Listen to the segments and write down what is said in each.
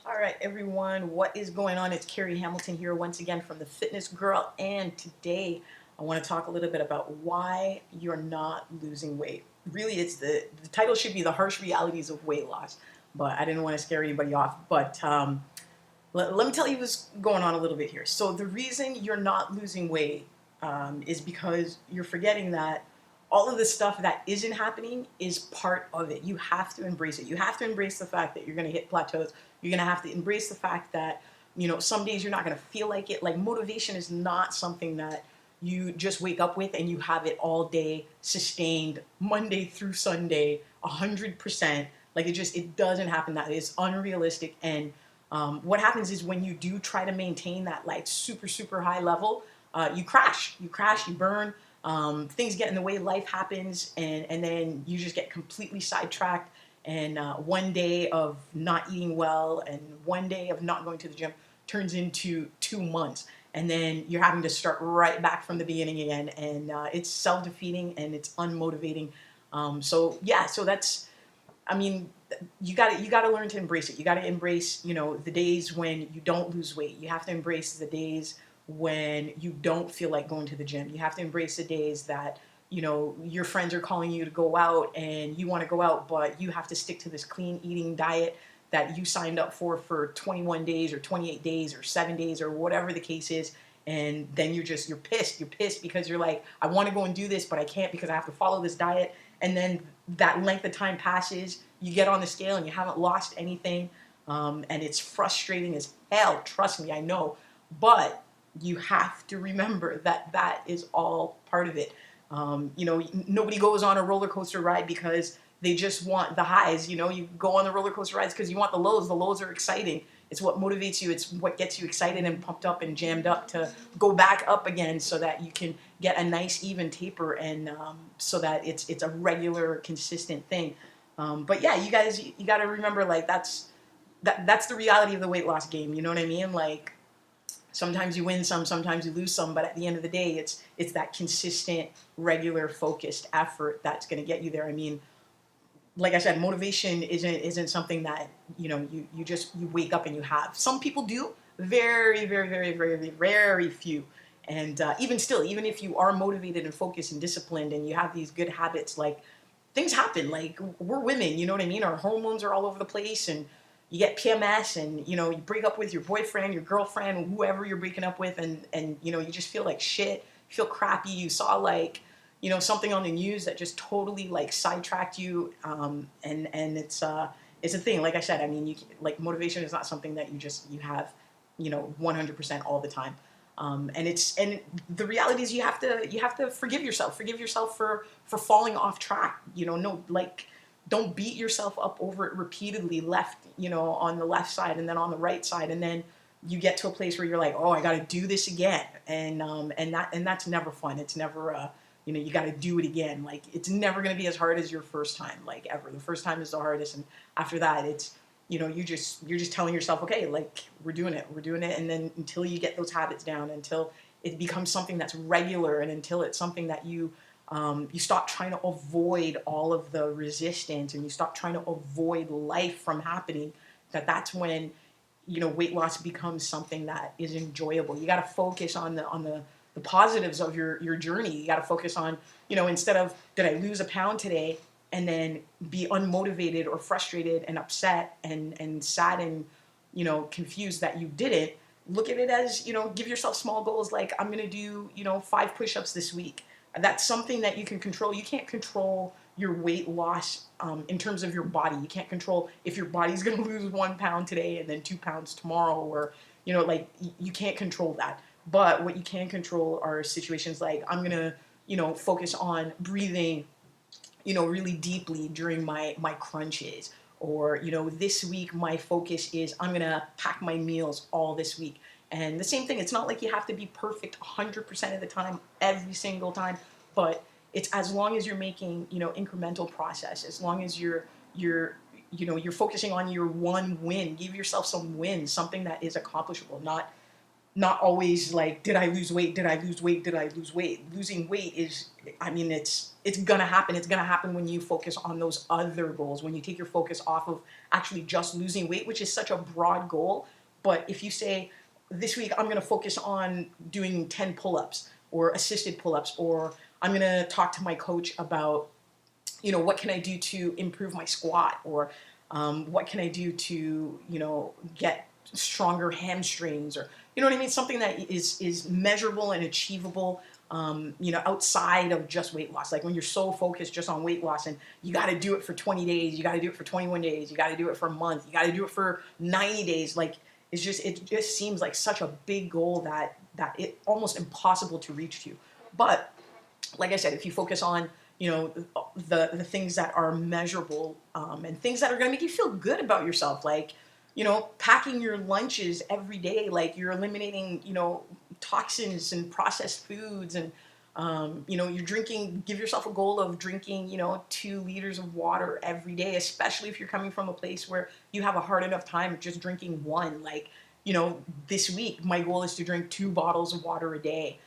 All right, everyone, what is going on? It's Carrie Hamilton here once again from The Fitness Girl, and today I want to talk a little bit about why you're not losing weight. Really, it's the title should be The Harsh Realities of Weight Loss, but I didn't want to scare anybody off. But let me tell you what's going on a little bit here. So the reason you're not losing weight is because you're forgetting that all of the stuff that isn't happening is part of it. You have to embrace it. You have to embrace the fact that you're going to hit plateaus. You're going to have to embrace the fact that, some days you're not going to feel like it. Like, motivation is not something that you just wake up with and you have it all day, sustained, Monday through Sunday, 100%. Like, it doesn't happen. That is unrealistic. And what happens is when you do try to maintain that like super, super high level, you crash, you burn. Things get in the way, life happens, and then you just get completely sidetracked. And one day of not eating well and one day of not going to the gym turns into 2 months. And then you're having to start right back from the beginning again. And it's self-defeating and it's unmotivating. So that's, I mean, you gotta learn to embrace it. You gotta embrace, the days when you don't lose weight. You have to embrace the days when you don't feel like going to the gym. You have to embrace the days that, your friends are calling you to go out and you want to go out, but you have to stick to this clean eating diet that you signed up for 21 days or 28 days or 7 days or whatever the case is. And then you're pissed. You're pissed because you're like, I want to go and do this, but I can't because I have to follow this diet. And then that length of time passes, you get on the scale and you haven't lost anything. And it's frustrating as hell. Trust me, I know. But you have to remember that that is all part of it. Nobody goes on a roller coaster ride because they just want the highs. You go on the roller coaster rides because you want the lows. The lows are exciting. It's what motivates you. It's what gets you excited and pumped up and jammed up to go back up again so that you can get a nice even taper and so that it's a regular, consistent thing. But yeah, you guys, you got to remember, like, that's the reality of the weight loss game. You know what I mean? Like, sometimes you win some, sometimes you lose some, but at the end of the day, it's that consistent, regular, focused effort that's going to get you there. I mean, like I said, motivation isn't something that you wake up and you have. Some people do, very, very, very, very, very few. And even still, even if you are motivated and focused and disciplined and you have these good habits, like, things happen. Like, we're women, you know what I mean? Our hormones are all over the place, and you get PMS, and you break up with your boyfriend, your girlfriend, whoever you're breaking up with, and you just feel like shit, you feel crappy. You saw, like, something on the news that just totally, like, sidetracked you, and it's a thing. Like I said, I mean, like, motivation is not something that you have 100% all the time. And the reality is you have to forgive yourself for falling off track. No, like, don't beat yourself up over it repeatedly, on the left side and then on the right side, and then you get to a place where you're like, oh, I got to do this again, and that's never fun. It's never you got to do it again. Like, it's never going to be as hard as your first time, like, ever. The first time is the hardest, and after that, it's you're just telling yourself, okay, like, we're doing it, and then until you get those habits down, until it becomes something that's regular, and until it's something that you stop trying to avoid all of the resistance, and you stop trying to avoid life from happening, that's when weight loss becomes something that is enjoyable. You got to focus on the positives of your journey. You got to focus on, instead of, did I lose a pound today, and then be unmotivated or frustrated and upset and sad and confused that you didn't. Look at it as, give yourself small goals, like, I'm going to do 5 push-ups this week. That's something that you can control. You can't control your weight loss in terms of your body. You can't control if your body's going to lose 1 pound today and then 2 pounds tomorrow, or like, you can't control that. But what you can control are situations like, I'm going to focus on breathing really deeply during my crunches, or this week my focus is, I'm gonna pack my meals all this week. And the same thing, it's not like you have to be perfect 100% of the time, every single time, but it's as long as you're making incremental process, as long as you're focusing on your one win. Give yourself some wins, something that is accomplishable, not not always like, did I lose weight? Did I lose weight? Did I lose weight? Losing weight is, I mean, it's gonna happen. It's gonna happen when you focus on those other goals, when you take your focus off of actually just losing weight, which is such a broad goal. But if you say, this week I'm gonna focus on doing 10 pull-ups or assisted pull-ups, or I'm gonna talk to my coach about, what can I do to improve my squat, or what can I do to, get stronger hamstrings, or you know what I mean, something that is measurable and achievable, outside of just weight loss. Like when you're so focused just on weight loss and you got to do it for 20 days, you got to do it for 21 days, you got to do it for a month, you got to do it for 90 days. Like it just seems like such a big goal that it almost impossible to reach to. But like I said, if you focus on the things that are measurable, and things that are going to make you feel good about yourself, like packing your lunches every day, like you're eliminating toxins and processed foods, and you're drinking, give yourself a goal of drinking 2 liters of water every day, especially if you're coming from a place where you have a hard enough time just drinking one. Like this week my goal is to drink 2 bottles of water a day.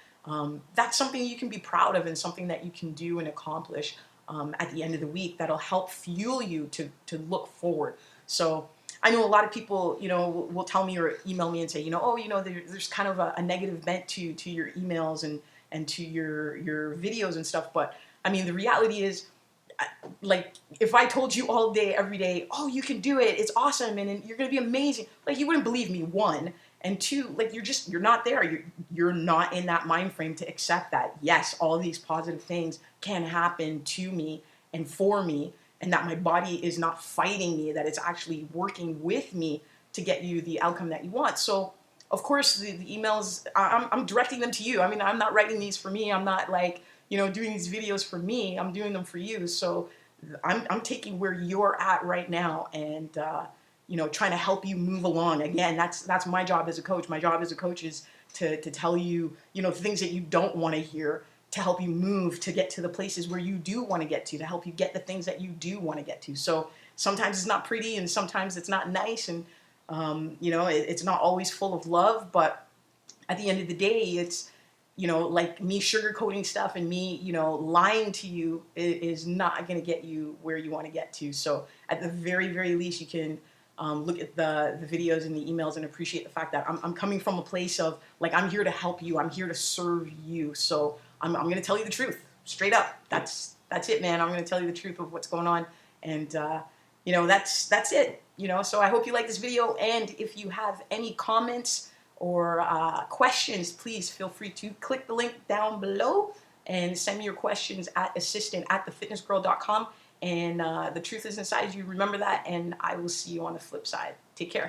That's something you can be proud of, and something that you can do and accomplish at the end of the week that'll help fuel you to look forward. So I know a lot of people, will tell me or email me and say, there's kind of a negative bent to your emails and to your videos and stuff. But I mean, the reality is, like, if I told you all day, every day, oh, you can do it, it's awesome, and you're going to be amazing, like, you wouldn't believe me, one. And two, like, you're not there. You're not in that mind frame to accept that, yes, all these positive things can happen to me and for me, and that my body is not fighting me, that it's actually working with me to get you the outcome that you want. So, of course, the emails, I'm directing them to you. I mean, I'm not writing these for me. I'm not like, doing these videos for me. I'm doing them for you. So I'm taking where you're at right now and, trying to help you move along. Again, that's my job as a coach. My job as a coach is to tell you, things that you don't want to hear, to help you move, to get to the places where you do want to get to help you get the things that you do want to get to. So sometimes it's not pretty, and sometimes it's not nice, and it's not always full of love, but at the end of the day, it's, like me sugarcoating stuff and me, lying to you is not going to get you where you want to get to. So at the very, very least, you can look at the videos and the emails and appreciate the fact that I'm coming from a place of, like, I'm here to help you. I'm here to serve you. So I'm going to tell you the truth straight up. That's it, man. I'm going to tell you the truth of what's going on. And, that's it. So I hope you like this video. And if you have any comments or questions, please feel free to click the link down below and send me your questions at assistant@thefitnessgirl.com. And the truth is inside you. Remember that, and I will see you on the flip side. Take care.